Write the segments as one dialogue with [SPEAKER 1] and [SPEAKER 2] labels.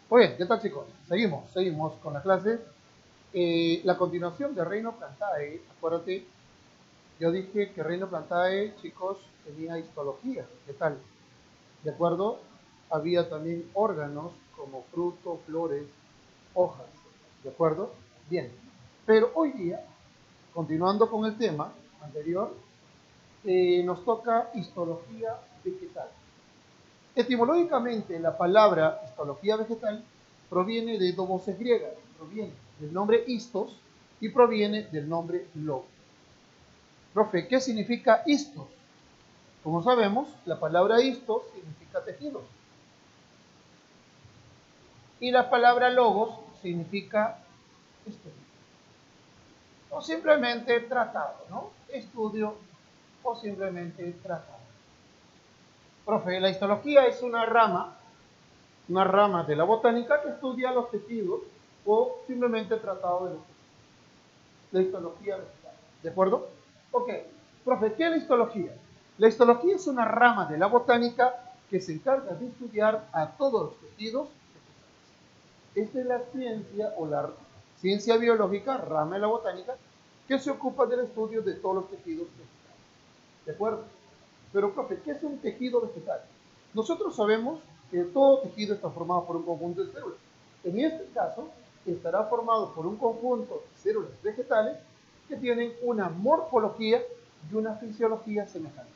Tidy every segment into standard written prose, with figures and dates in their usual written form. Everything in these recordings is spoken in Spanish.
[SPEAKER 1] Muy bien, ¿qué tal chicos? Seguimos con la clase. La continuación de Reino Plantae, acuérdate, yo dije que Reino Plantae, chicos, tenía histología, ¿qué tal? ¿De acuerdo? Había también órganos como frutos, flores, hojas, ¿de acuerdo? Bien, pero hoy día, continuando con el tema anterior, nos toca histología vegetal. Etimológicamente, la palabra histología vegetal proviene de dos voces griegas, proviene del nombre histos y proviene del nombre logos. Profe, ¿qué significa histos? Como sabemos, la palabra histos significa tejido y la palabra logos significa estudio o simplemente tratado, ¿no? Estudio o simplemente tratado. Profe, la histología es una rama de la botánica que estudia los tejidos o simplemente tratado de los tejidos. La histología vegetal. ¿De acuerdo? Ok. Profe, ¿qué es la histología? La histología es una rama de la botánica que se encarga de estudiar a todos los tejidos vegetales. Esta es la ciencia o la ciencia biológica, rama de la botánica, que se ocupa del estudio de todos los tejidos vegetales. ¿De acuerdo? Pero, profe, ¿qué es un tejido vegetal? Nosotros sabemos que todo tejido está formado por un conjunto de células. En este caso, estará formado por un conjunto de células vegetales que tienen una morfología y una fisiología semejante.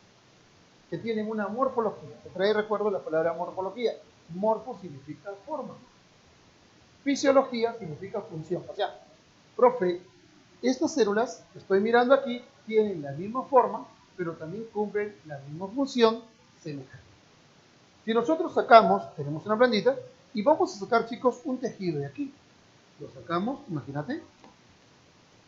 [SPEAKER 1] Que tienen una morfología. Te trae recuerdo la palabra morfología. Morfo significa forma. Fisiología significa función. O sea, profe, estas células que estoy mirando aquí tienen la misma forma, pero también cumplen la misma función semejante. Si nosotros sacamos, tenemos una plantita, y vamos a sacar, chicos, un tejido de aquí. Lo sacamos, imagínate,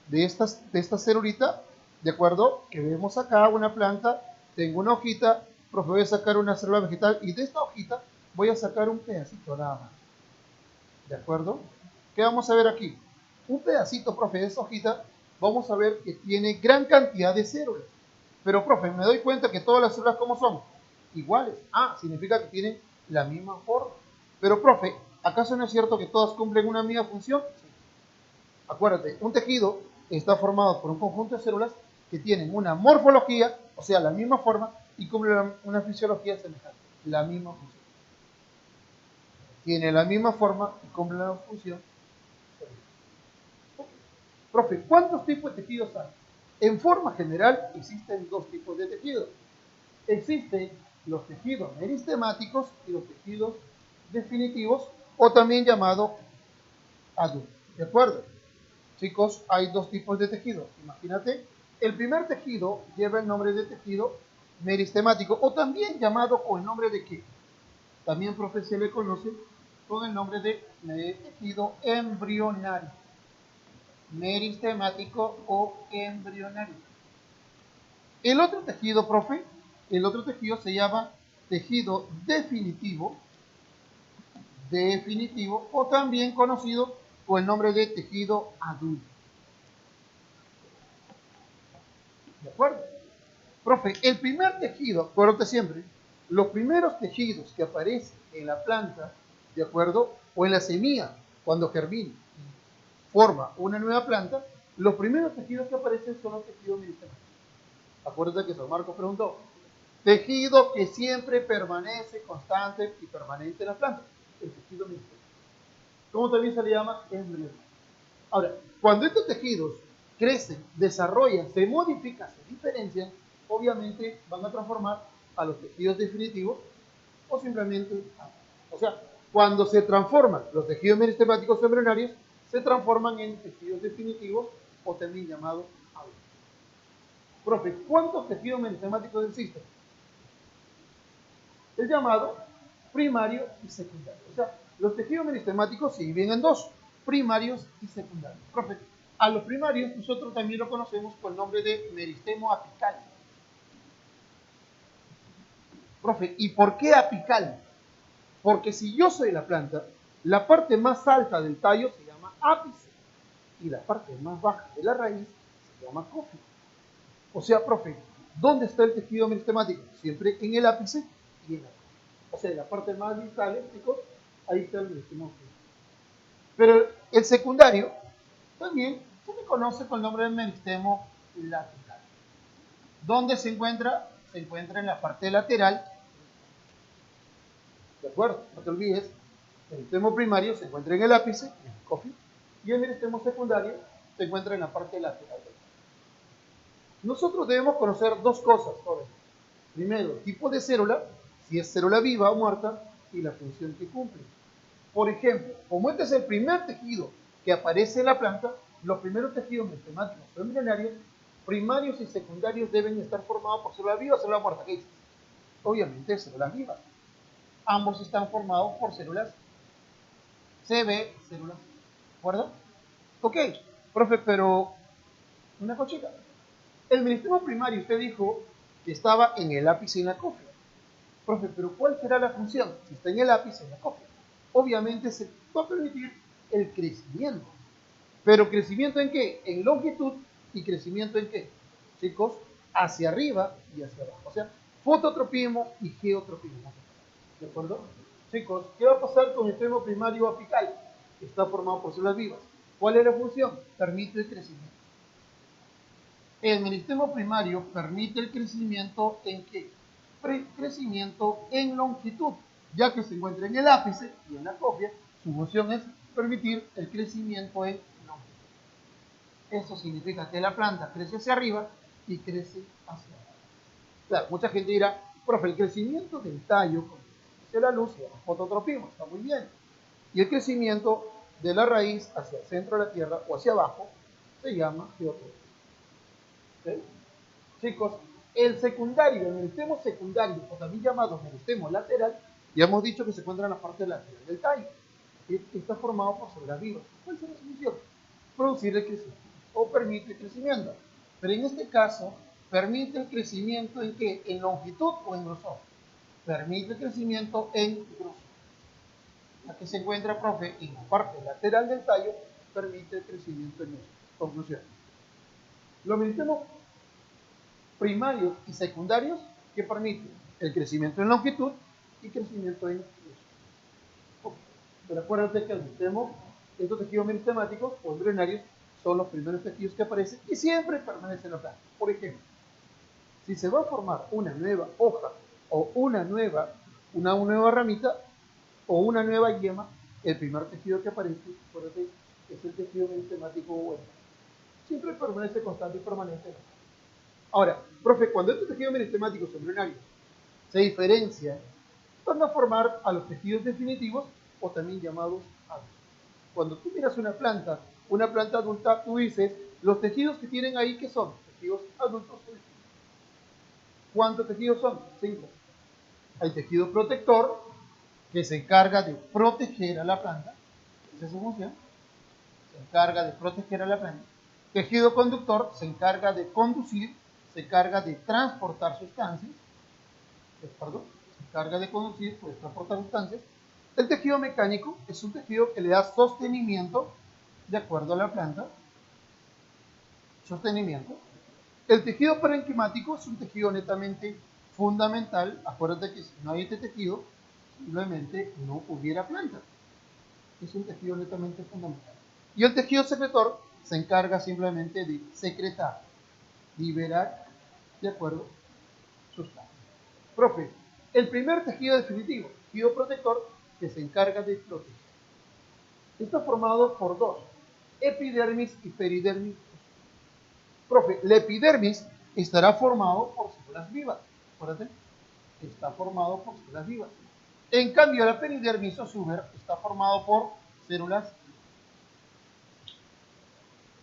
[SPEAKER 1] de esta celulita, ¿de acuerdo? Que vemos acá una planta, tengo una hojita, profe, voy a sacar una célula vegetal, y de esta hojita voy a sacar un pedacito nada más. ¿De acuerdo? ¿Qué vamos a ver aquí? Un pedacito, profe, de esa hojita, vamos a ver que tiene gran cantidad de células. Pero, profe, me doy cuenta que todas las células, ¿cómo son? Iguales. Ah, significa que tienen la misma forma. Pero, profe, ¿acaso no es cierto que todas cumplen una misma función? Sí. Acuérdate, un tejido está formado por un conjunto de células que tienen una morfología, o sea, la misma forma, y cumplen una fisiología semejante, la misma función. Tiene la misma forma y cumple la función. Profe, ¿cuántos tipos de tejidos hay? En forma general existen dos tipos de tejidos. Existen los tejidos meristemáticos y los tejidos definitivos, o también llamados adultos. ¿De acuerdo? Chicos, hay dos tipos de tejidos. Imagínate, el primer tejido lleva el nombre de tejido meristemático, o también llamado con el nombre de ¿qué? También, profe, se le conoce con el nombre de tejido embrionario. Meristemático o embrionario. El otro tejido, profe, el otro tejido se llama tejido definitivo o también conocido con el nombre de tejido adulto. ¿De acuerdo? Profe, el primer tejido, acuérdate siempre, los primeros tejidos que aparecen en la planta, ¿de acuerdo? O en la semilla, cuando germina y forma una nueva planta, los primeros tejidos que aparecen son los tejidos meristemáticos. Acuérdate que San Marcos preguntó, tejido que siempre permanece constante y permanente en la planta, el tejido meristemático. ¿Cómo también se le llama? Embrión. Ahora, cuando estos tejidos crecen, desarrollan, se modifican, se diferencian, obviamente van a transformar a los tejidos definitivos o simplemente, o sea, cuando se transforman los tejidos meristemáticos embrionarios, se transforman en tejidos definitivos o también llamados adultos. Profe, ¿cuántos tejidos meristemáticos existen? El llamado primario y secundario. O sea, los tejidos meristemáticos se dividen en dos, primarios y secundarios. Profe, a los primarios nosotros también lo conocemos con el nombre de meristemo apical. Profe, ¿y por qué apical? Porque si yo soy la planta, la parte más alta del tallo se llama ápice y la parte más baja de la raíz se llama cófilo. O sea, profe, ¿dónde está el tejido meristemático? Siempre en el ápice y en la raíz. O sea, en la parte más distal, chicos, ahí está el meristemo. Pero el secundario también se le conoce con el nombre de meristemo lateral. ¿Dónde se encuentra? Se encuentra en la parte lateral. ¿De acuerdo? No te olvides, el meristemo primario se encuentra en el ápice, en el cofio, y el meristemo secundario se encuentra en la parte lateral. Nosotros debemos conocer dos cosas, jóvenes. Primero, el tipo de célula, si es célula viva o muerta, y la función que cumple. Por ejemplo, como este es el primer tejido que aparece en la planta, los primeros tejidos meritemáticos o embrionarios, primarios y secundarios, deben estar formados por célula viva o célula muerta. ¿Qué dices? Obviamente células vivas. Ambos están formados por células CB, células. ¿De acuerdo? Ok, profe, pero una cosita. El meristemo primario, usted dijo que estaba en el ápice y en la cófea. Profe, pero ¿cuál será la función? Si está en el ápice, en la cófea. Obviamente se va a permitir el crecimiento. ¿Pero crecimiento en qué? En longitud. ¿Y crecimiento en qué? Chicos, hacia arriba y hacia abajo. O sea, fototropismo y geotropismo. ¿De acuerdo? Chicos, ¿qué va a pasar con el extremo primario apical? Está formado por células vivas. ¿Cuál es la función? Permite el crecimiento. El meristemo primario permite el crecimiento en qué? Crecimiento en longitud, ya que se encuentra en el ápice y en la cofia, su función es permitir el crecimiento en longitud. Eso significa que la planta crece hacia arriba y crece hacia abajo. Claro, mucha gente dirá, profe, el crecimiento del tallo hacia la luz y el fototropismo está muy bien. Y el crecimiento de la raíz hacia el centro de la tierra o hacia abajo se llama geotropismo. ¿Sí? Chicos, el secundario, el meristemo secundario, o también llamado meristemo lateral, ya hemos dicho que se encuentra en la parte lateral del tallo. Está formado por células vivas. ¿Cuál es la función? Producir el crecimiento o permite el crecimiento. Pero en este caso, permite el crecimiento en qué? ¿En longitud o en grosor? Permite el crecimiento en grosor. Aquí se encuentra, profe, en la parte lateral del tallo, permite el crecimiento en grosor. Conclusión. Los meristemos primarios y secundarios que permiten el crecimiento en longitud y crecimiento en grosor. Okay. Pero acuérdate que el meristemo, estos tejidos meristemáticos o embrionarios son los primeros tejidos que aparecen y siempre permanecen en la planta. Por ejemplo, si se va a formar una nueva hoja o una nueva ramita o una nueva yema, el primer tejido que aparece, acuérdate, es el tejido meristemático bueno. Siempre permanece constante y permanente. Ahora, profe, cuando estos tejidos meristemáticos embrionarios se diferencian, van a formar a los tejidos definitivos o también llamados adultos. Cuando tú miras una planta adulta, tú dices, los tejidos que tienen ahí, ¿qué son? Tejidos adultos. ¿Cuántos tejidos son? 5. Hay tejido protector, que se encarga de proteger a la planta. Esa es su función. Se encarga de proteger a la planta. Tejido conductor se encarga de conducir, se encarga de transportar sustancias. Se encarga de conducir, pues transportar sustancias. El tejido mecánico es un tejido que le da sostenimiento de acuerdo a la planta. Sostenimiento. El tejido parenquimático es un tejido netamente fundamental. Acuérdate que si no hay este tejido, simplemente no hubiera planta. Es un tejido netamente fundamental. Y el tejido secretor se encarga simplemente de secretar, liberar, de acuerdo, sustancias. Profe, el primer tejido definitivo, tejido protector, que se encarga de proteger. Está formado por dos, epidermis y peridermis. Profe, la epidermis estará formado por células vivas. Acuérdate, está formado por células vivas. En cambio, la peridermis o suber está formado por células.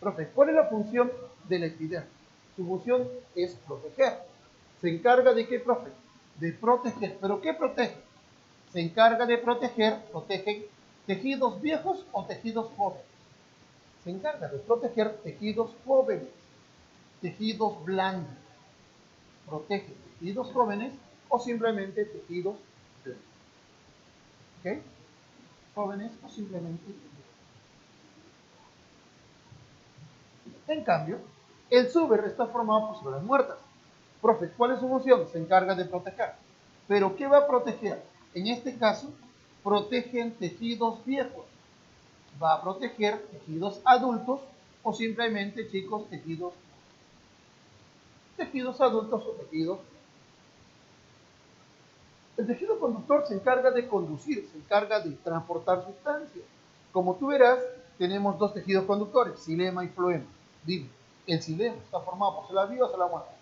[SPEAKER 1] Profe, ¿cuál es la función de la epidermis? Su función es proteger. ¿Se encarga de qué, profe? De proteger. ¿Pero qué protege? Se encarga de protege tejidos viejos o tejidos jóvenes. Se encarga de proteger tejidos jóvenes, tejidos blandos. Protege tejidos jóvenes o simplemente tejidos blandos. ¿Ok? Jóvenes o simplemente blandos. En cambio, el suber está formado por células muertas. Profe, ¿cuál es su función? Se encarga de proteger. ¿Pero qué va a proteger? En este caso, protegen tejidos viejos. va a proteger tejidos adultos o simplemente, chicos, tejidos adultos o tejidos. El tejido conductor se encarga de conducir, se encarga de transportar sustancias. Como tú verás, tenemos dos tejidos conductores, xilema y floema. Dime, ¿el xilema está formado por células vivas o células muertas?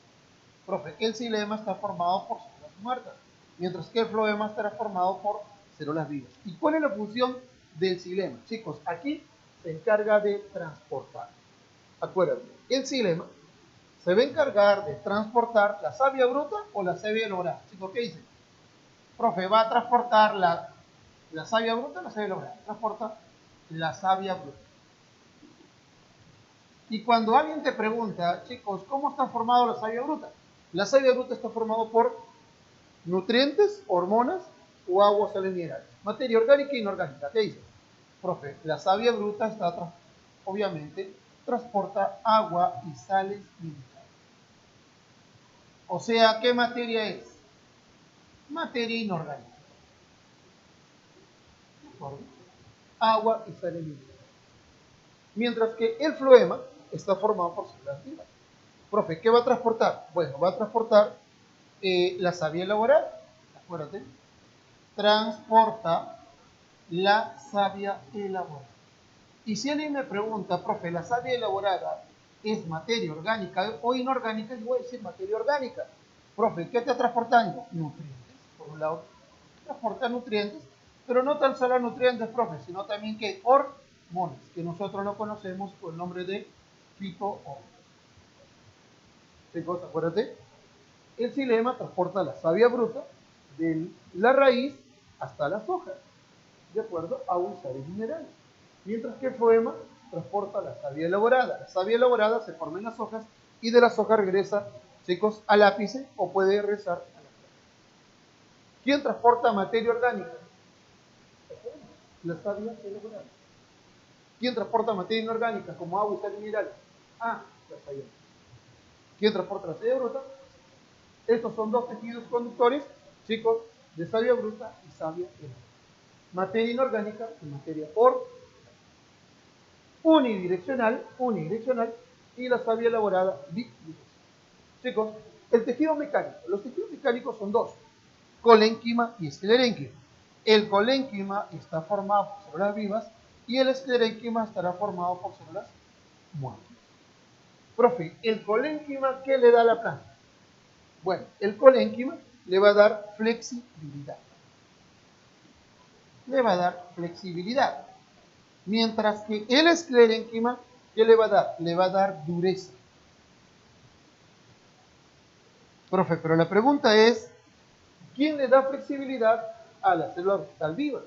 [SPEAKER 1] Profe, el xilema está formado por células muertas, mientras que el floema estará formado por células vivas. ¿Y cuál es la función del xilema? Chicos, aquí se encarga de transportar. Acuérdate, el xilema se va a encargar de transportar la savia bruta o la savia lograda. Chicos, ¿qué dicen? Profe, va a transportar la savia bruta o la savia lograda. Transporta la savia bruta. Y cuando alguien te pregunta, chicos, ¿cómo está formado la savia bruta? La savia bruta está formada por nutrientes, hormonas o agua, sales minerales. Materia orgánica e inorgánica. ¿Qué dice? Profe, la savia bruta está, obviamente, transporta agua y sales minerales. O sea, ¿qué materia es? Materia inorgánica. ¿De acuerdo? Agua y sales minerales. Mientras que el floema está formado por células vivas. Profe, ¿qué va a transportar? Bueno, va a transportar la savia elaborada. Acuérdate. Transporta la savia elaborada. Y si alguien me pregunta, profe, ¿la savia elaborada es materia orgánica o inorgánica? Yo voy a decir materia orgánica. Profe, ¿qué está transportando? Nutrientes. Por un lado, transporta nutrientes, pero no tan solo nutrientes, profe, sino también que hormonas, que nosotros lo conocemos por el nombre de fitohormonas. Chicos, acuérdate, el xilema transporta la savia bruta de la raíz hasta las hojas, de acuerdo a un sales minerales. Mientras que el floema transporta la savia elaborada. La savia elaborada se forma en las hojas y de las hojas regresa, chicos, al ápice o puede regresar a la planta. ¿Quién transporta materia orgánica? La savia elaborada. ¿Quién transporta materia inorgánica como agua y sales minerales? La savia. ¿Quién transporta la savia bruta? Estos son dos tejidos conductores, chicos, de savia bruta y savia elaborada. Materia inorgánica y materia unidireccional y la savia elaborada bidireccional. Chicos, el tejido mecánico. Los tejidos mecánicos son dos, colénquima y esclerénquima. El colénquima está formado por células vivas y el esclerénquima estará formado por células muertas. Profe, ¿el colénquima qué le da a la planta? Bueno, el colénquima le va a dar flexibilidad. Mientras que el esclerénquima, ¿qué le va a dar? Le va a dar dureza. Profe, pero la pregunta es, ¿quién le da flexibilidad a la célula vegetal viva?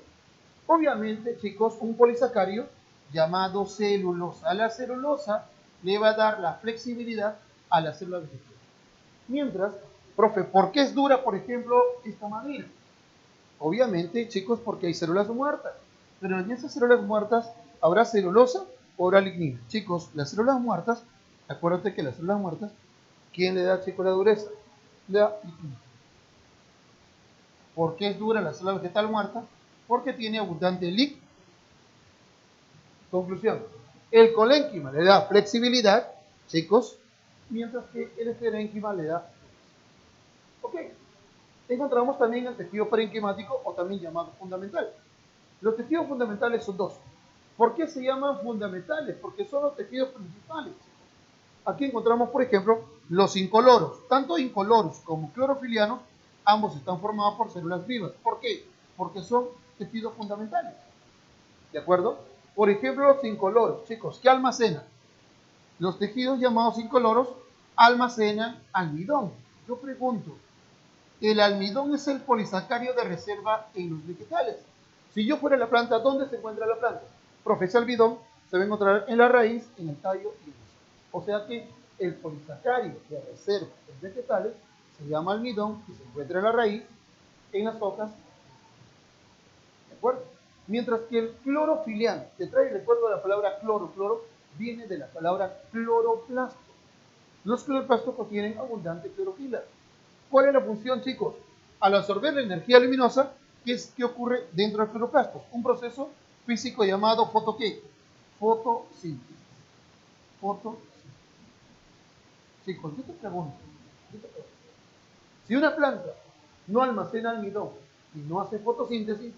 [SPEAKER 1] Obviamente, chicos, un polisacario llamado celulosa. A la celulosa le va a dar la flexibilidad a la célula vegetal. Mientras, profe, ¿por qué es dura, por ejemplo, esta madera? Obviamente, chicos, porque hay células muertas. Pero en esas células muertas, ¿habrá celulosa o habrá lignina? Chicos, las células muertas, acuérdate que las células muertas, ¿quién le da, chicos, la dureza? La lignina. ¿Por qué es dura la célula vegetal muerta? Porque tiene abundante lignina. Conclusión. El colénquima le da flexibilidad, chicos, mientras que el esclerénquima le da. Ok. Encontramos también el tejido parenquimático o también llamado fundamental. Los tejidos fundamentales son dos. ¿Por qué se llaman fundamentales? Porque son los tejidos principales. Aquí encontramos, por ejemplo, los incoloros. Tanto incoloros como clorofilianos, ambos están formados por células vivas. ¿Por qué? Porque son tejidos fundamentales. ¿De acuerdo? Por ejemplo, los incoloros. Chicos, ¿qué almacenan? Los tejidos llamados incoloros almacenan almidón. Yo pregunto, ¿el almidón es el polisacario de reserva en los vegetales? Si yo fuera la planta, ¿dónde se encuentra la planta? Profe, ese almidón se va a encontrar en la raíz, en el tallo y en el suelo. O sea que el polisacario de reserva en vegetales se llama almidón y se encuentra en la raíz, en las hojas. ¿De acuerdo? Mientras que el clorofiliano, te trae el recuerdo de la palabra cloro, viene de la palabra cloroplasto. Los cloroplastos contienen abundante clorofila. ¿Cuál es la función, chicos? Al absorber la energía luminosa, ¿qué ocurre dentro del cloroplasto? Un proceso físico llamado ¿qué? Fotosíntesis. Fotosíntesis. Chicos, yo te pregunto, si una planta no almacena almidón y no hace fotosíntesis,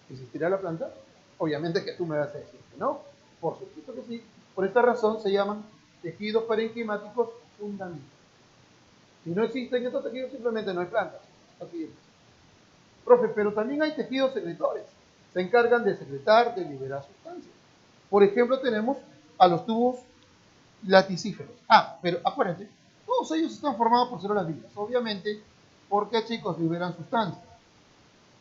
[SPEAKER 1] ¿existirá la planta? Obviamente que tú me vas a decir que no. Por supuesto que sí. Por esta razón se llaman tejidos parenquimáticos fundamentales. Si no existen estos tejidos, simplemente no hay plantas. Así es. Profe, pero también hay tejidos secretores. Se encargan de secretar, de liberar sustancias. Por ejemplo, tenemos a los tubos laticíferos. Pero acuérdense, todos ellos están formados por células vivas. Obviamente, porque chicos liberan sustancias.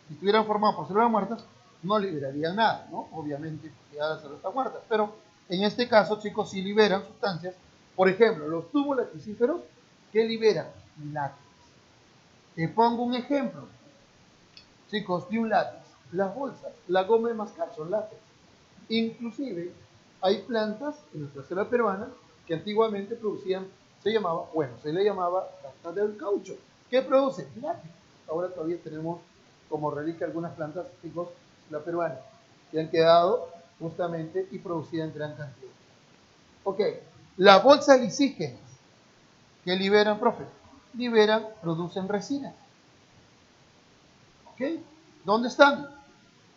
[SPEAKER 1] Si estuvieran formados por células muertas, no liberarían nada, ¿no? Obviamente, porque ya las células están muertas. Pero en este caso, chicos, sí liberan sustancias. Por ejemplo, los tubos laticíferos que liberan látex. Te pongo un ejemplo, chicos, de un látex. Las bolsas, la goma de mascar son látex. Inclusive, hay plantas en nuestra selva peruana que antiguamente producían, se le llamaba plantas del caucho. ¿Qué produce? Látex. Ahora todavía tenemos como reliquia algunas plantas, chicos, la peruana, que han quedado justamente y producían gran cantidad. Ok, las bolsas lisígenas que liberan, profe, producen resinas. ¿Ok? ¿Dónde están?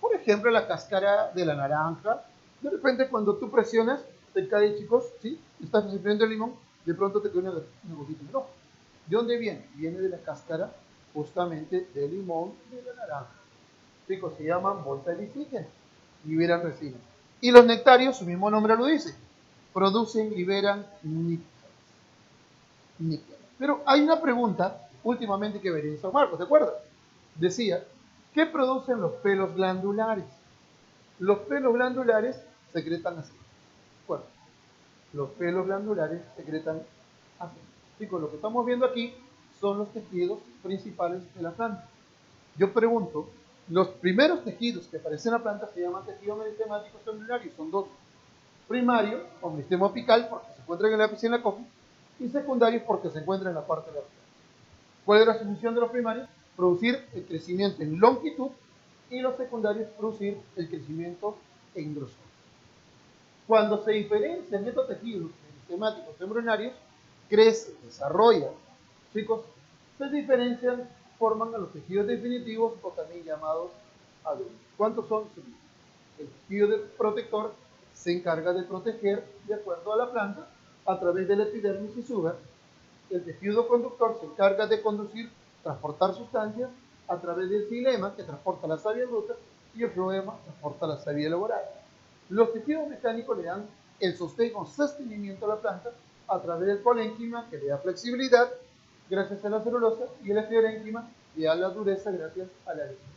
[SPEAKER 1] Por ejemplo, la cáscara de la naranja. De repente, cuando tú presionas, te cae, chicos, ¿sí? Estás recipiendo el limón, de pronto te cae una gotita en el ojo. ¿De dónde viene? Viene de la cáscara, justamente, del limón de la naranja. Chicos, se llaman bolsas lisígenas. Liberan resinas. Y los nectarios, su mismo nombre lo dice, producen, liberan níquel. Pero hay una pregunta últimamente que venía en San Marcos, ¿te acuerdas? Decía, ¿qué producen los pelos glandulares? Los pelos glandulares secretan aceite. Bueno, los pelos glandulares secretan aceite. Chicos, lo que estamos viendo aquí son los tejidos principales de la planta. Yo pregunto, los primeros tejidos que aparecen en la planta se llaman tejidos meristemáticos celulares, son dos. Primarios, o meristema apical, porque se encuentran en la ápice y en la copa, y secundarios porque se encuentran en la parte de la planta. ¿Cuál es la función de los primarios? Producir el crecimiento en longitud y los secundarios producir el crecimiento en grosor. Cuando se diferencian estos tejidos meritemáticos embrionarios, crecen, desarrollan. Chicos, se diferencian, forman a los tejidos definitivos o también llamados adultos. ¿Cuántos son? El tejido protector se encarga de proteger de acuerdo a la planta a través del epidermis y suber. El tejido conductor se encarga de conducir, transportar sustancias a través del xilema, que transporta la savia bruta, y el floema transporta la savia elaborada. Los tejidos mecánicos le dan el sostén o sostenimiento a la planta a través del colénquima, que le da flexibilidad gracias a la celulosa, y el esclerénquima le da la dureza gracias a la resina.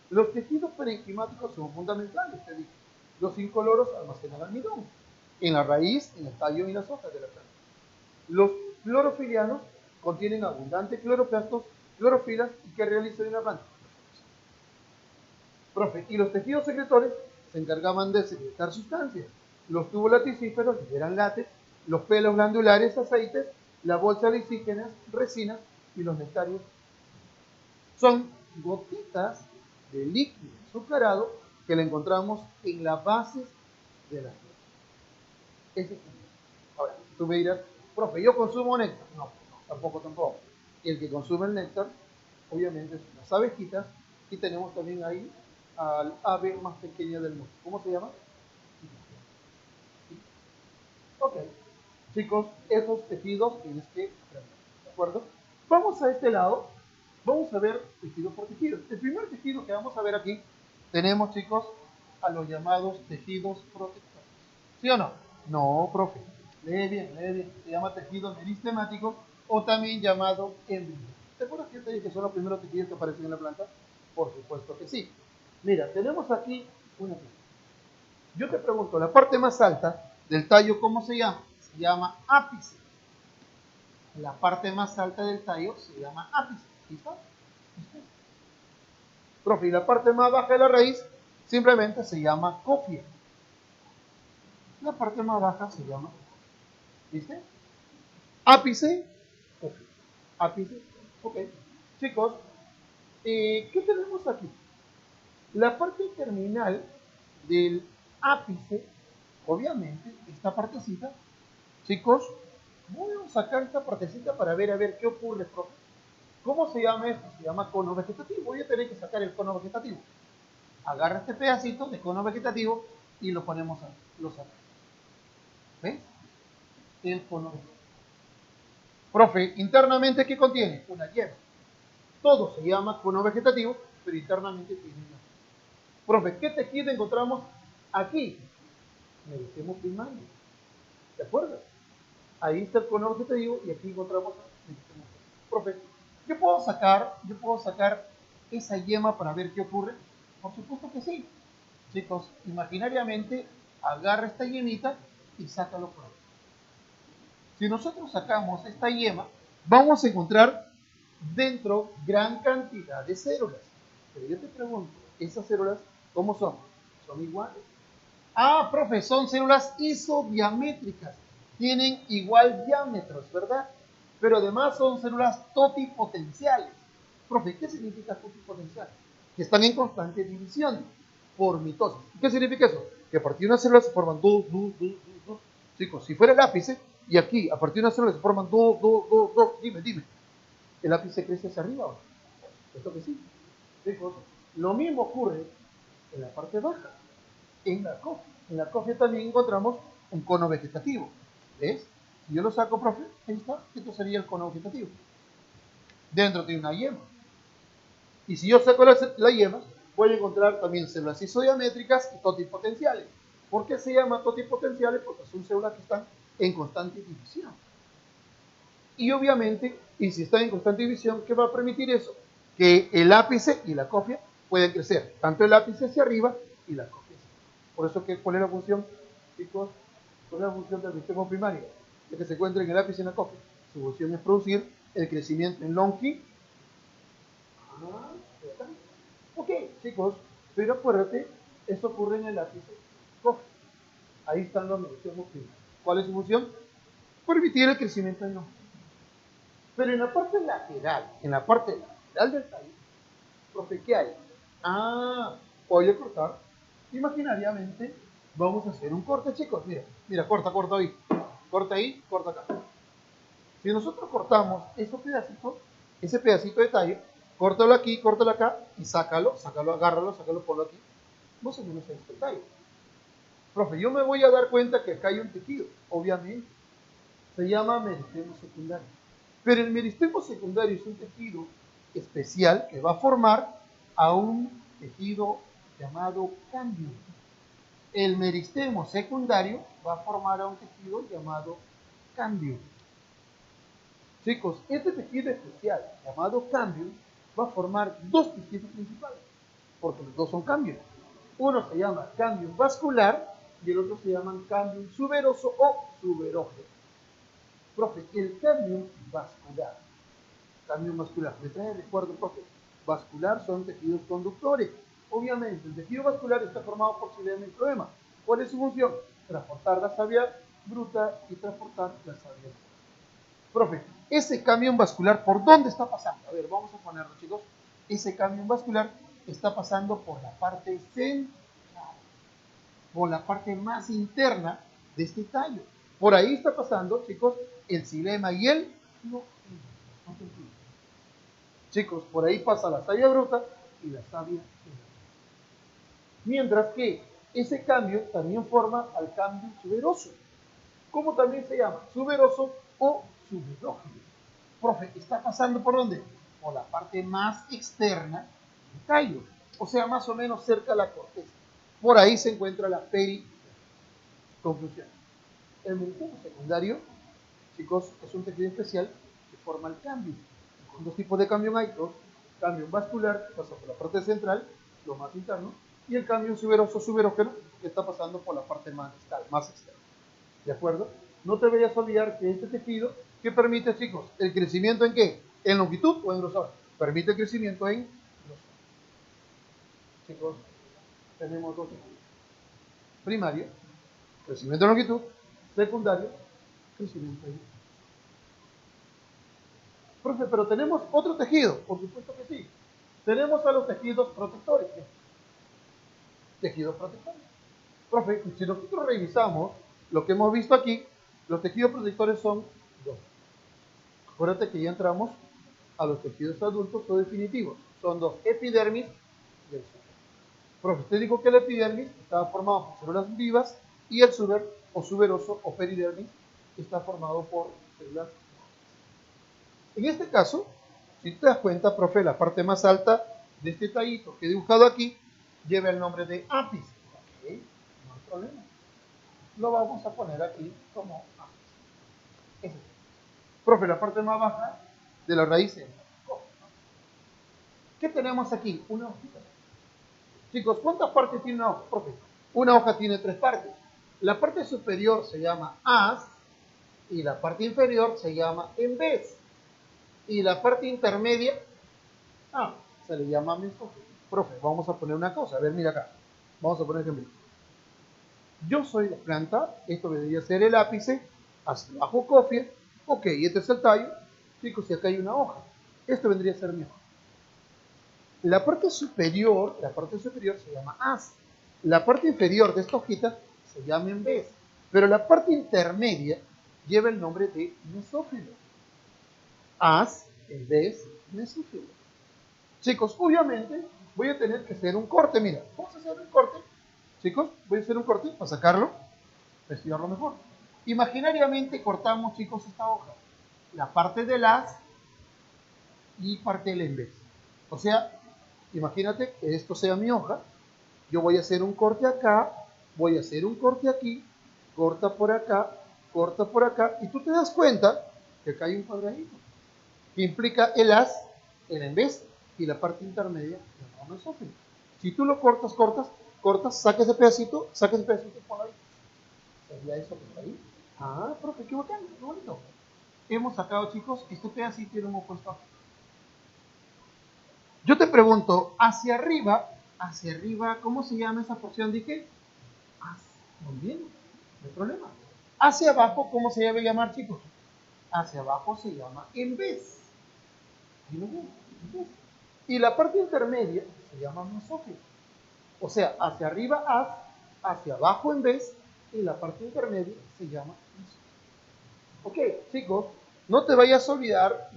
[SPEAKER 1] Los tejidos parenquimáticos son fundamentales, te digo. Los incoloros almacenan almidón en la raíz, en el tallo y en las hojas de la planta. Los clorofilianos contienen abundantes cloroplastos, clorofilas y que realizan en la planta. Profe, y los tejidos secretores se encargaban de secretar sustancias. Los tubos laticíferos liberan látex, los pelos glandulares aceites, las bolsas lisígenas, resinas y los nectarios son gotitas de líquido azucarado que le encontramos en las bases de las flores. Ese es el. Ahora, tú me dirás, profe, ¿yo consumo néctar? No, tampoco. El que consume el néctar, obviamente, son las abejitas, y tenemos también ahí al ave más pequeña del mundo. ¿Cómo se llama? Ok, chicos, esos tejidos tienes que aprender, ¿de acuerdo? Vamos a este lado, vamos a ver tejido por tejido. El primer tejido que vamos a ver aquí, tenemos, chicos, a los llamados tejidos protectores. ¿Sí o no? No, profe. Lee bien. Se llama tejido meristemático o también llamado embrión. ¿Te acuerdas que yo te dije que son los primeros tejidos que aparecen en la planta? Por supuesto que sí. Mira, tenemos aquí una planta. Yo te pregunto, la parte más alta del tallo, ¿cómo se llama? Se llama ápice. La parte más alta del tallo se llama ápice. ¿Listo? Profe, y la parte más baja de la raíz simplemente se llama cofia. La parte más baja se llama, ¿viste? Ápice, cofia. Ápice, ok. Chicos, ¿qué tenemos aquí? La parte terminal del ápice, obviamente, esta partecita, chicos, voy a sacar esta partecita para ver a ver qué ocurre, profe. ¿Cómo se llama esto? Se llama cono vegetativo. Voy a tener que sacar el cono vegetativo. Agarra este pedacito de cono vegetativo y lo ponemos ahí, lo sacamos. ¿Ves? El cono vegetativo. Profe, internamente, ¿qué contiene? Una yema. Todo se llama cono vegetativo, pero internamente tiene una yema. Profe, ¿qué tejido encontramos aquí? Meristemo primario. ¿De acuerdo? Ahí está el cono vegetativo y aquí encontramos el meristemo primario. Profe, ¿yo puedo sacar esa yema para ver qué ocurre? Por supuesto que sí. Chicos, imaginariamente agarra esta yemita y sácalo por ahí. Si nosotros sacamos esta yema, vamos a encontrar dentro gran cantidad de células. Pero yo te pregunto, ¿esas células cómo son? ¿Son iguales? Ah, profe, son células isodiamétricas. Tienen igual diámetros, ¿verdad? Pero además son células totipotenciales. Profe, ¿qué significa totipotencial? Que están en constante división por mitosis. ¿Qué significa eso? Que a partir de una célula se forman dos. Chicos, si fuera el ápice, y aquí a partir de una célula se forman dos. Dime. ¿El ápice crece hacia arriba o no? Esto que sí. Chicos, lo mismo ocurre en la parte baja, en la cofia. En la cofia también encontramos un cono vegetativo. ¿Ves? Si yo lo saco, profe, ahí está. Esto sería el cono vegetativo. Dentro tiene una yema. Y si yo saco la yema, voy a encontrar también células isodiamétricas y totipotenciales. ¿Por qué se llama totipotenciales? Porque son células que están en constante división. Y obviamente, y si están en constante división, ¿qué va a permitir eso? Que el ápice y la cofia pueden crecer, tanto el ápice hacia arriba y la cofia hacia arriba. Por eso, ¿cuál es la función, chicos? ¿Cuál es la función del meristemo primario? De que se encuentre en el ápice y en la cofia. Su función es producir el crecimiento en longitud. Ok, chicos, pero acuérdate, eso ocurre en el ápice y cofia. Ahí están los meristemos primarios. ¿Cuál es su función? Permitir el crecimiento en longitud. Pero en la parte lateral del tallo, profe, ¿qué hay? Voy a cortar. Imaginariamente, vamos a hacer un corte, chicos. Mira, corta ahí. Corta ahí, corta acá. Si nosotros cortamos ese pedacito de tallo, córtalo aquí, córtalo acá y sácalo, agárralo, ponlo aquí. Vos menos ahí está el tallo. Profe, yo me voy a dar cuenta que acá hay un tejido, obviamente. Se llama meristemo secundario. Pero el meristemo secundario es un tejido especial que va a formar a un tejido llamado cámbio. El meristemo secundario va a formar a un tejido llamado cámbio. Chicos, este tejido especial llamado cámbio va a formar dos tejidos principales, porque los dos son cambios. Uno se llama cámbio vascular y el otro se llama cámbio suberoso o suberógeno. Profe, el cámbio vascular, me trae recuerdo, profe, vascular son tejidos conductores. Obviamente, el tejido vascular está formado por xilema y floema. ¿Cuál es su función? Transportar la savia bruta y transportar la savia bruta. Profe, ese cambio vascular, ¿por dónde está pasando? A ver, vamos a ponerlo, chicos. Ese cambio vascular está pasando por la parte central, por la parte más interna de este tallo. Por ahí está pasando, chicos, el xilema y el floema. Chicos, por ahí pasa la savia bruta y la savia bruta. Mientras que ese cambio también forma al cambio suberoso. ¿Cómo también se llama? Suberoso o suberógeno. Profe, ¿está pasando por dónde? Por la parte más externa del tallo. O sea, más o menos cerca de la corteza. Por ahí se encuentra la periferia. Conclusión. El meristemo secundario, chicos, es un tejido especial que forma el cambio. Con dos tipos de cambio hay, dos. Cambio vascular, que pasa por la parte central, lo más interno, y el cambio suberoso suberógeno, que está pasando por la parte más externa. ¿De acuerdo? No te vayas a olvidar que este tejido, ¿qué permite, chicos? ¿El crecimiento en qué? ¿En longitud o en grosor? Permite el crecimiento en grosor. Chicos, tenemos dos tejidos. Primario, crecimiento en longitud. Secundario, crecimiento en grosor. Profe, pero tenemos otro tejido. Por supuesto que sí. Tenemos a los tejidos protectores. Tejidos protectores. Profe, si nosotros revisamos lo que hemos visto aquí, los tejidos protectores son dos. Acuérdate que ya entramos a los tejidos adultos o definitivos. Son dos, epidermis y el suber. Profe, usted dijo que el epidermis estaba formado por células vivas y el suber o suberoso o peridermis está formado por células. En este caso, si te das cuenta, profe, la parte más alta de este tallito que he dibujado aquí lleva el nombre de apis. Ok, no hay problema. Lo vamos a poner aquí como apis. Profe, la parte más baja de la raíz es. ¿Qué tenemos aquí? Una hojita. Chicos, ¿cuántas partes tiene una hoja? Profe, una hoja tiene 3 partes. La parte superior se llama as y la parte inferior se llama en vez. Y la parte intermedia, se le llama mesófilo. Profe, vamos a poner una cosa. A ver, mira acá. Vamos a poner ejemplo. Yo soy la planta, esto debería ser el ápice, hacia abajo cofia. Ok, este es el tallo. Chicos, y acá hay una hoja. Esto vendría a ser mi hoja. La parte superior se llama as. La parte inferior de esta hojita se llama en vez. Pero la parte intermedia lleva el nombre de mesófilo. As, en vez, mesófilo. Chicos, obviamente voy a tener que hacer un corte. Mira, vamos a hacer un corte. Chicos, voy a hacer un corte para sacarlo, para estudiarlo mejor. Imaginariamente cortamos, chicos, esta hoja. La parte del as y parte del en vez. O sea, imagínate que esto sea mi hoja. Yo voy a hacer un corte acá, voy a hacer un corte aquí, corta por acá, y tú te das cuenta que acá hay un cuadradito que implica el as, el en vez y la parte intermedia del mesófilo. Si tú lo cortas, saca ese pedacito, por ahí. Sería eso que está ahí. Profe, qué bacán, qué bonito. Hemos sacado, chicos, este pedacito y lo hemos puesto aquí. Yo te pregunto, hacia arriba, ¿cómo se llama esa porción? Dije, muy bien, no hay problema. Hacia abajo, ¿cómo se debe llamar, chicos? Hacia abajo se llama en vez. Y la parte intermedia se llama mesófilo. O sea, hacia arriba as, hacia abajo en vez, y la parte intermedia se llama mesófilo. Ok, chicos, no te vayas a olvidar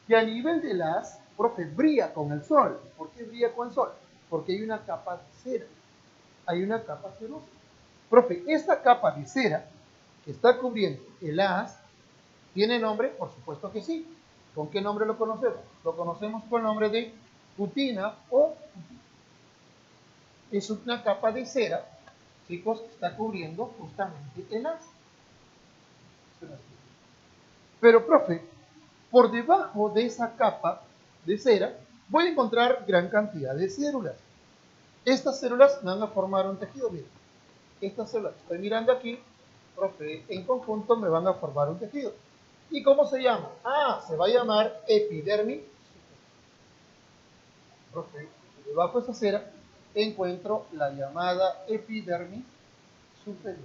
[SPEAKER 1] que a nivel de las, profe, brilla con el sol. ¿Por qué brilla con el sol? Porque hay una capa de cera. Hay una capa cerosa. Profe, esta capa de cera que está cubriendo el as, ¿tiene nombre? Por supuesto que sí. ¿Con qué nombre lo conocemos? Lo conocemos con el nombre de cutina o cutina. Es una capa de cera, chicos, que está cubriendo justamente el as. Pero, profe, por debajo de esa capa de cera voy a encontrar gran cantidad de células. Estas células me van a formar un tejido. Miren, estas células que estoy mirando aquí, profe, en conjunto me van a formar un tejido. ¿Y cómo se llama? Se va a llamar epidermis. Profe, debajo de esa cera encuentro la llamada epidermis superior.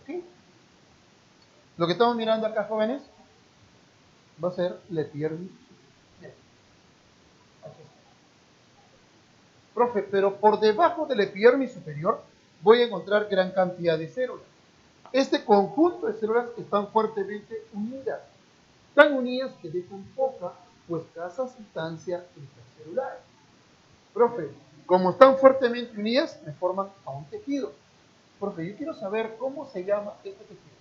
[SPEAKER 1] ¿Ok? Lo que estamos mirando acá, jóvenes, va a ser la epidermis superior. Aquí está. Profe, pero por debajo de la epidermis superior voy a encontrar gran cantidad de células. Este conjunto de células están fuertemente unidas, tan unidas que dejan poca o escasa sustancia intercelular. Profe, como están fuertemente unidas, me forman a un tejido. Profe, yo quiero saber cómo se llama este tejido.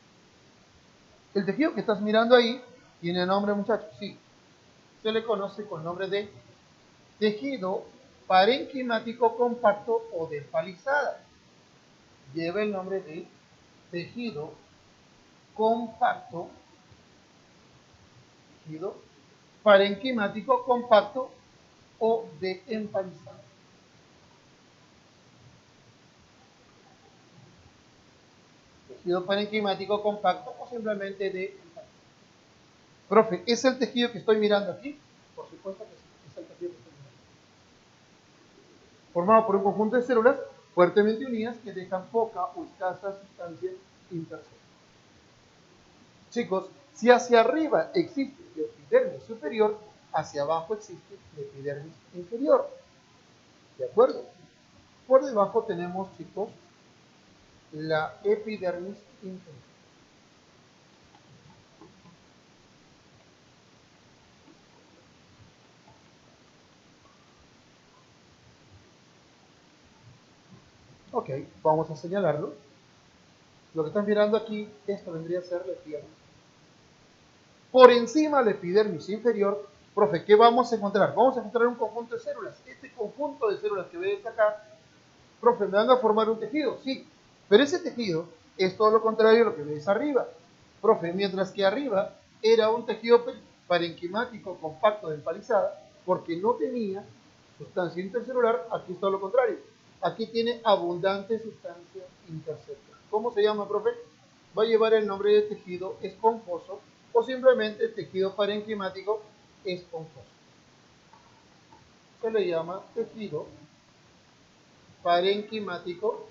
[SPEAKER 1] El tejido que estás mirando ahí tiene nombre, muchachos. Sí, se le conoce con el nombre de tejido parenquimático compacto o de palizada. Lleva el nombre de tejido compacto, tejido parenquimático compacto o de empalizada. Tejido parenquimático compacto o simplemente de empalizada. Profe, ¿es el tejido que estoy mirando aquí? Por supuesto que sí, es el tejido que estoy mirando. Formado por un conjunto de células fuertemente unidas que dejan poca o escasa sustancia intercelular. Chicos, si hacia arriba existe el epidermis superior, hacia abajo existe la epidermis inferior. ¿De acuerdo? Por debajo tenemos, chicos, la epidermis inferior. Ok, vamos a señalarlo. Lo que están mirando aquí, esto vendría a ser la epidermis. Por encima de la epidermis inferior, profe, ¿qué vamos a encontrar? Vamos a encontrar un conjunto de células. Este conjunto de células que ves acá, profe, ¿me van a formar un tejido? Sí, pero ese tejido es todo lo contrario a lo que ves arriba. Profe, mientras que arriba era un tejido parenquimático compacto de empalizada, porque no tenía sustancia intercelular, aquí es todo lo contrario. Aquí tiene abundante sustancia intercelular. ¿Cómo se llama, profe? Va a llevar el nombre de tejido esponjoso o simplemente tejido parenquimático esponjoso. Se le llama tejido parenquimático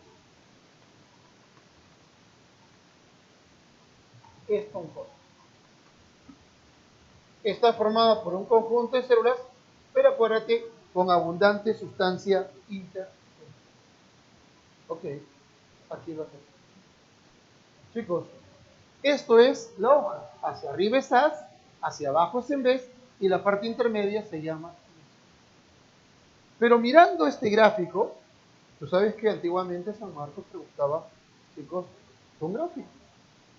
[SPEAKER 1] esponjoso. Está formado por un conjunto de células, pero acuérdate, con abundante sustancia intercelular. Ok, aquí va a ser. Chicos, esto es la hoja. Hacia arriba es as, hacia abajo es en vez, y la parte intermedia se llama. Pero mirando este gráfico, tú sabes que antiguamente San Marcos preguntaba, chicos, un gráfico.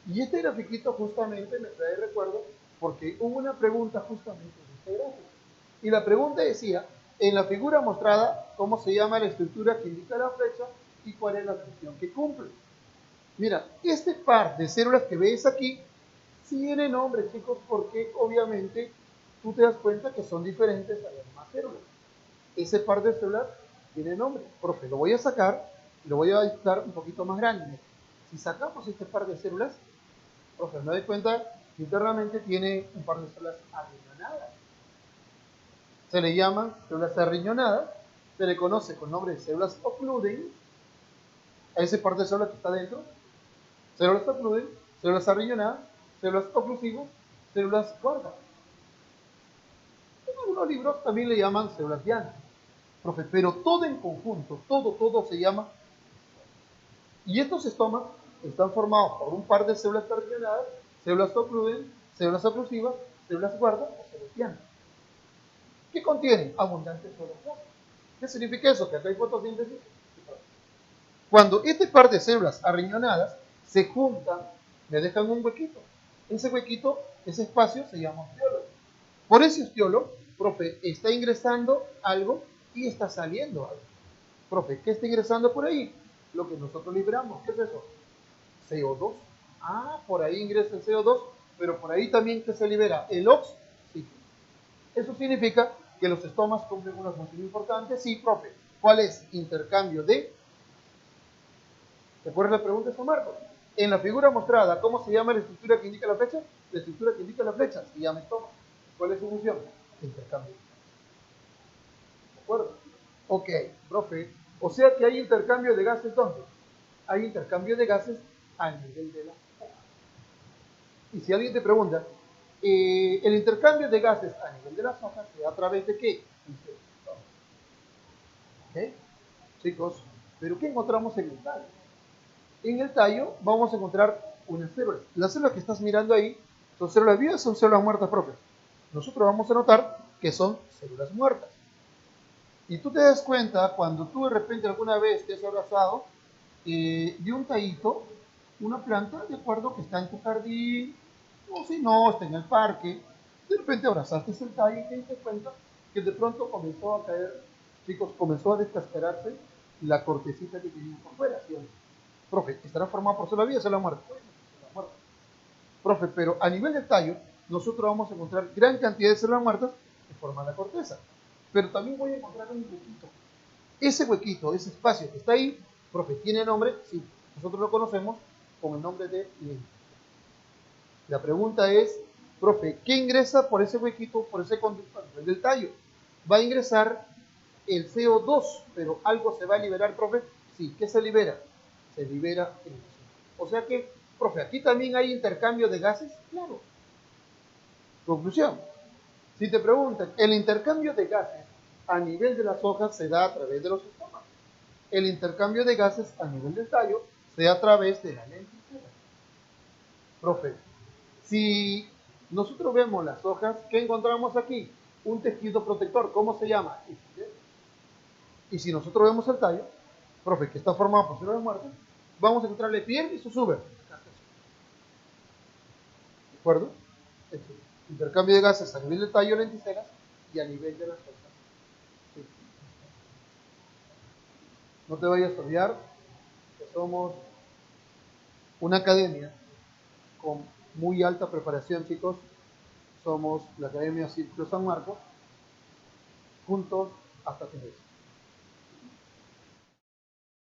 [SPEAKER 1] Y este grafiquito justamente me trae recuerdo porque hubo una pregunta justamente de este gráfico. Y la pregunta decía, en la figura mostrada, ¿cómo se llama la estructura que indica la flecha y cuál es la función que cumple? Mira, este par de células que ves aquí, sí tiene nombre, chicos, porque obviamente tú te das cuenta que son diferentes a las demás células. Ese par de células tiene nombre. Profe, lo voy a sacar y lo voy a dar un poquito más grande. Si sacamos este par de células, profe, me doy cuenta que internamente tiene un par de células arriñonadas. Se le llaman células arriñonadas, se le conoce con nombre de células ocludens, a ese par de células que está dentro, células ocludens, células arriñonadas, células oclusivas, células guarda. En algunos libros también le llaman células diana. Profe, pero todo en conjunto, todo se llama. Y estos estomas están formados por un par de células arriñonadas, células ocludens, células oclusivas, células guarda o células diana. ¿Qué contienen? Abundantes células. ¿Qué significa eso? Que acá hay fotosíntesis. Cuando este par de células arriñonadas se juntan, le dejan un huequito. Ese huequito, ese espacio se llama ostiolo. Por ese ostiolo, profe, está ingresando algo y está saliendo algo. Profe, ¿qué está ingresando por ahí? Lo que nosotros liberamos. ¿Qué es eso? CO2. Ah, por ahí ingresa el CO2, pero por ahí también que se libera el oxígeno. Eso significa que los estomas cumplen una función importante. Sí, profe. ¿Cuál es? Intercambio de. ¿Recuerdas la pregunta de San Marcos? En la figura mostrada, ¿cómo se llama la estructura que indica la flecha? La estructura que indica la flecha se llama estoma. ¿Cuál es su función? Intercambio. ¿De acuerdo? Ok, profe. O sea que hay intercambio de gases, entonces. Hay intercambio de gases a nivel de la hoja. Y si alguien te pregunta, el intercambio de gases a nivel de las hojas se da a través de qué? ¿Ok? Chicos, ¿pero qué encontramos en el tallo? En el tallo vamos a encontrar unas células. Las células que estás mirando ahí, ¿son células vivas o son células muertas, profe? Nosotros vamos a notar que son células muertas. Y tú te das cuenta cuando tú de repente alguna vez te has abrazado de un tallito, una planta, de acuerdo, que está en tu jardín, o si no, está en el parque, de repente abrazaste el tallo y te diste cuenta que de pronto comenzó a caer, chicos, comenzó a descascararse la cortecita que tenía por fuera, ¿sí? Profe, ¿estará formada por célula viva o célula muerta? Profe, pero a nivel del tallo, nosotros vamos a encontrar gran cantidad de células muertas que forman la corteza. Pero también voy a encontrar un huequito. Ese huequito, ese espacio que está ahí, profe, ¿tiene nombre? Sí. Nosotros lo conocemos con el nombre de lente. La pregunta es, profe, ¿qué ingresa por ese huequito, por ese conducto a nivel del tallo? Va a ingresar el CO2, pero algo se va a liberar, profe. Sí, ¿qué se libera? Se libera el oxígeno. O sea que, profe, aquí también hay intercambio de gases, claro. Conclusión, Si te preguntan, el intercambio de gases a nivel de las hojas se da a través de los estomas. El intercambio de gases a nivel del tallo se da a través de la lenticela. Profe, si nosotros vemos las hojas, ¿qué encontramos aquí? Un tejido protector, ¿cómo se llama? Y si nosotros vemos el tallo, profe, que está formado por células muertas, vamos a encontrarle piel y sus ubres. ¿De acuerdo? Intercambio de gases a nivel del tallo, lenticelas y a nivel de las hojas. Sí. No te vayas a olvidar que somos una academia con muy alta preparación, chicos. Somos la Academia Círculo San Marcos, juntos hasta tu vez.